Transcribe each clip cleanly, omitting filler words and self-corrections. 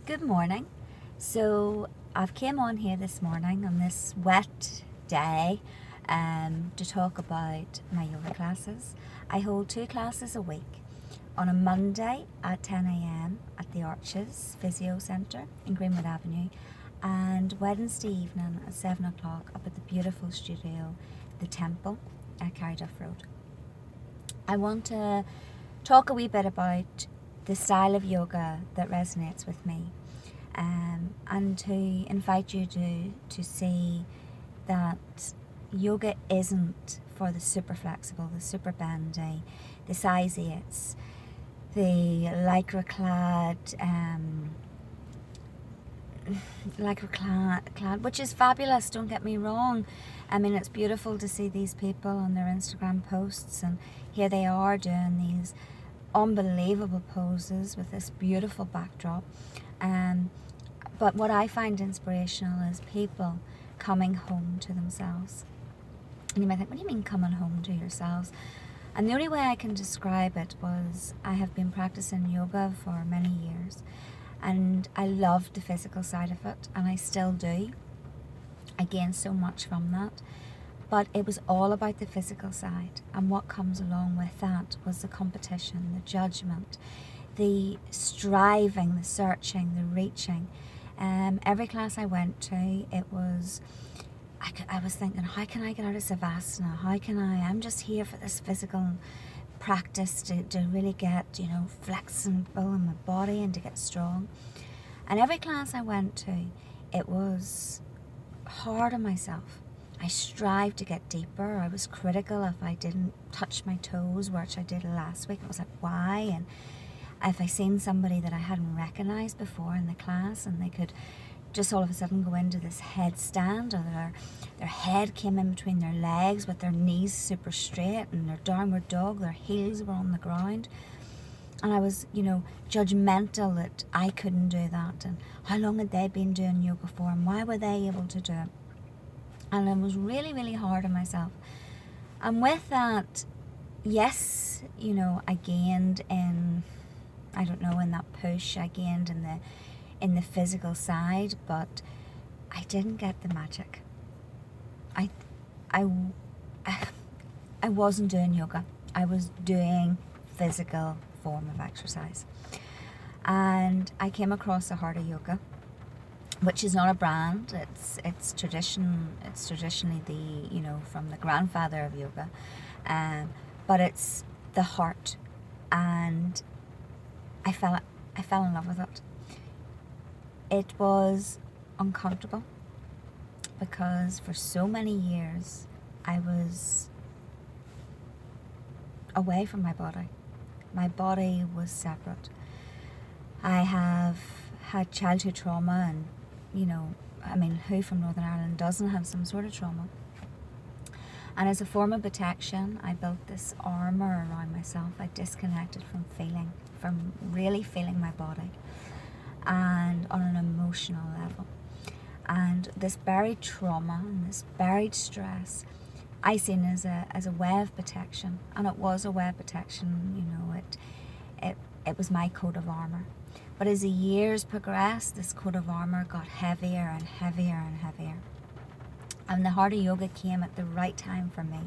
Good morning. So I've came on here this morning on this wet day to talk about my yoga classes. I hold 2 classes a week. On a Monday at 10 a.m. at the Arches Physio Centre in Greenwood Avenue, and Wednesday evening at 7 o'clock up at the beautiful studio, The Temple at Carryduff Road. I want to talk a wee bit about the style of yoga that resonates with me, and to invite you to see that yoga isn't for the super flexible, the super bendy, the size 8s, the lycra clad, which is fabulous, don't get me wrong. I mean, it's beautiful to see these people on their Instagram posts, and here they are doing these unbelievable poses with this beautiful backdrop. But what I find inspirational is people coming home to themselves. And you might think, what do you mean coming home to yourselves? And the only way I can describe it was I have been practicing yoga for many years, and I loved the physical side of it, and I still do. I gained so much from that. But it was all about the physical side, and what comes along with that was the competition, the judgment, the striving, the searching, the reaching. Every class I went to, it was, I was thinking, how can I get out of Savasana? I'm just here for this physical practice to really get, flexible in my body and to get strong. And every class I went to, it was hard on myself. I strived to get deeper. I was critical if I didn't touch my toes, which I did last week. I was like, why? And if I seen somebody that I hadn't recognized before in the class, and they could just all of a sudden go into this headstand, or their head came in between their legs with their knees super straight, and their downward dog, their heels were on the ground. And I was, judgmental that I couldn't do that, and how long had they been doing yoga for, and why were they able to do it? And I was really, really hard on myself. And with that, yes, I gained in, in that push, I gained in the physical side, but I didn't get the magic. I wasn't doing yoga. I was doing physical form of exercise. And I came across the Hatha Yoga, which is not a brand. It's tradition. It's traditionally from the grandfather of yoga, but it's the heart, and I fell in love with it. It was uncomfortable because for so many years I was away from my body. My body was separate. I have had childhood trauma, and who from Northern Ireland doesn't have some sort of trauma? And as a form of protection, I built this armor around myself. I disconnected from really feeling my body, and on an emotional level. And this buried trauma and this buried stress, I seen as a way of protection, and it was a way of protection. It was my coat of armor. But as the years progressed, this coat of armor got heavier and heavier and heavier. And the Hatha Yoga came at the right time for me.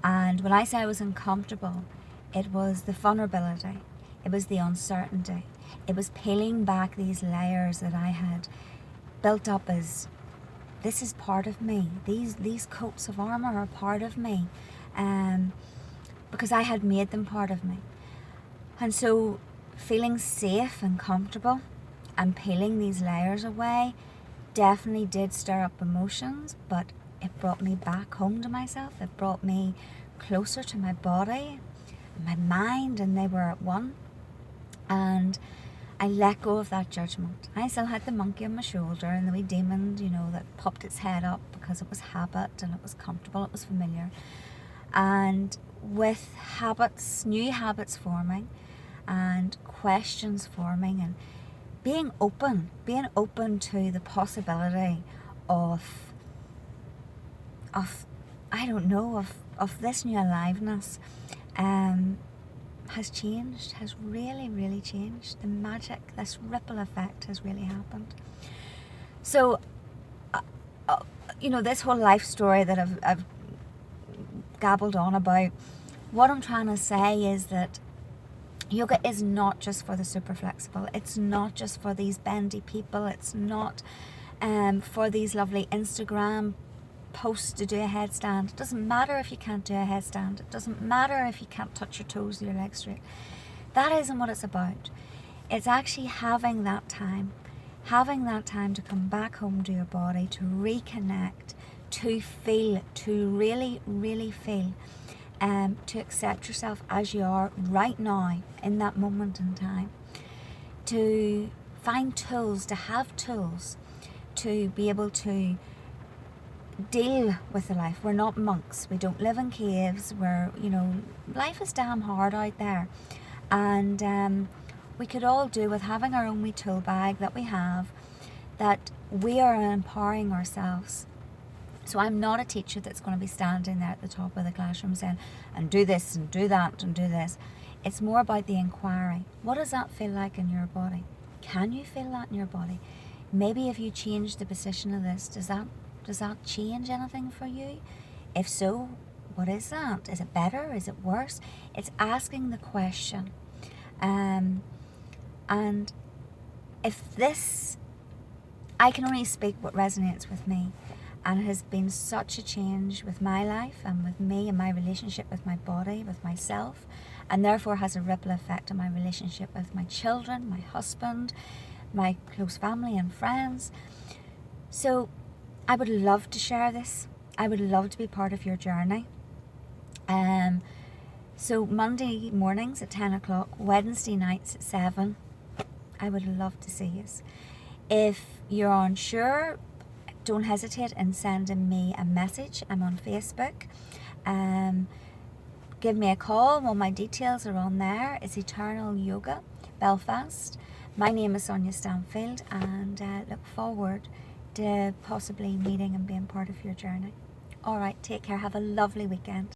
And when I say I was uncomfortable, it was the vulnerability. It was the uncertainty. It was peeling back these layers that I had built up as, this is part of me. These coats of armor are part of me. Because I had made them part of me. And so feeling safe and comfortable and peeling these layers away definitely did stir up emotions, but it brought me back home to myself. It brought me closer to my body and my mind, and they were at one. And I let go of that judgment. I still had the monkey on my shoulder and the wee demon, that popped its head up because it was habit and it was comfortable, it was familiar. And with new habits forming, and questions forming, and being open to the possibility of this new aliveness, has changed, has really, really changed. The magic, this ripple effect has really happened. So, you know, this whole life story that I've gabbled on about, what I'm trying to say is that yoga is not just for the super flexible. It's not just for these bendy people. It's not for these lovely Instagram posts to do a headstand. It doesn't matter if you can't do a headstand. It doesn't matter if you can't touch your toes with your legs straight. That isn't what it's about. It's actually having that time to come back home to your body, to reconnect, to feel, to really, really feel, to accept yourself as you are right now in that moment in time, to find tools, to have tools to be able to deal with the life. We're not monks. We don't live in caves. We're, you know, life is damn hard out there. And we could all do with having our own wee tool bag that we have, that we are empowering ourselves. So I'm not a teacher that's going to be standing there at the top of the classroom saying, and do this and do that and do this. It's more about the inquiry. What does that feel like in your body? Can you feel that in your body? Maybe if you change the position of this, does that change anything for you? If so, what is that? Is it better? Is it worse? It's asking the question. And if this, I can only speak what resonates with me, and it has been such a change with my life and with me and my relationship with my body, with myself, and therefore has a ripple effect on my relationship with my children, my husband, my close family and friends. So I would love to share this. I would love to be part of your journey. So Monday mornings at 10 o'clock, Wednesday nights at 7. I would love to see you. If you're unsure, don't hesitate in sending me a message. I'm on Facebook. Give me a call. All my details are on there. It's Eternal Yoga, Belfast. My name is Sonia Stanfield, and look forward to possibly meeting and being part of your journey. All right, take care. Have a lovely weekend.